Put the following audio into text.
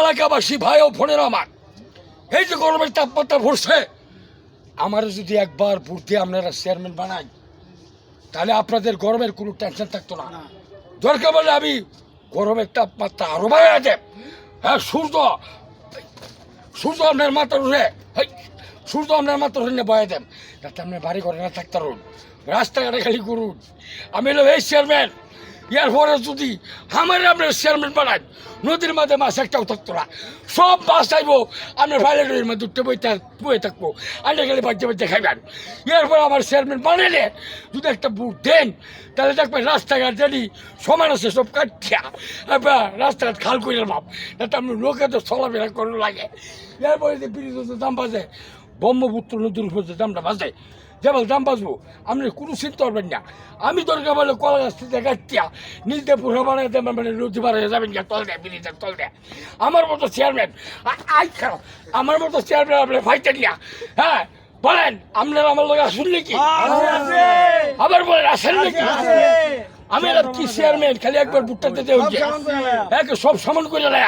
এলাকাবাসী ভাই ও বোনেরা আমার, এই যে গরমের তাপমাত্রা পড়ছে, আমার যদি একবার ভোট দিয়ে আপনারা চেয়ারম্যান বানাই, তাহলে আপনাদের গরমের কোনো টেনশন থাকতো না। দরকার বলে আমি গরমের তাপমাত্রা আরো বাড়াই দেব। হ্যাঁ, সূর্য আপনার মাথার উঠে, সূর্য আপনার মাথার উঠে বয়ে দেন, যাতে আপনার বাড়ি ঘরে না থাকতে পারুন, রাস্তাঘাটে খালি করুন। আমি হলো এই চেয়ারম্যান, এরপরে যদি আমার আপনার চেয়ারম্যান বানান, নদীর মাঝে মাছ একটাও থাকতো না, সব মাছ চাইবো আপনার ভাইলেটের মধ্যে উঠতে বয়ে থাকবো, আন্ডা গেলে বাচ্চা বাচ্চা খাইবেন। এরপর আমার চেয়ারম্যান বানালে যদি একটা বুট দেন, তাহলে দেখবেন রাস্তাঘাট জানি সমান আছে, সব কাটিয়া এবার রাস্তাঘাট খাল করে ভাব, যাতে আপনার লোকে তো চলাফেরা করে লাগে। এরপরে যে ব্রিজের দাম বাজে, ব্রহ্মপুত্র নদীর উপর যে দামটা বাজে, যেমন দাম বাঁচবো আপনি কোনো চিন্তা করবেন না। আমি দরকার বলে কলা গাছ থেকে কাটিয়া নিজে পুরো বানাই দেবেন, মানে নদী বার হয়ে যাবেন, তল দেয় ব্রিজের তল দেয়। আমার মতো চেয়ারম্যান আমার মতো চেয়ারম্যান আপনি ফাইতে নিয়া, হ্যাঁ বলেন আপনারা আমার লোক আসুন নাকি? আবার বলেন আসেন নাকি? আমি কি চেয়ারম্যান খালি একবার বুটটা দিতে হচ্ছে, সব সমান করে নেয়।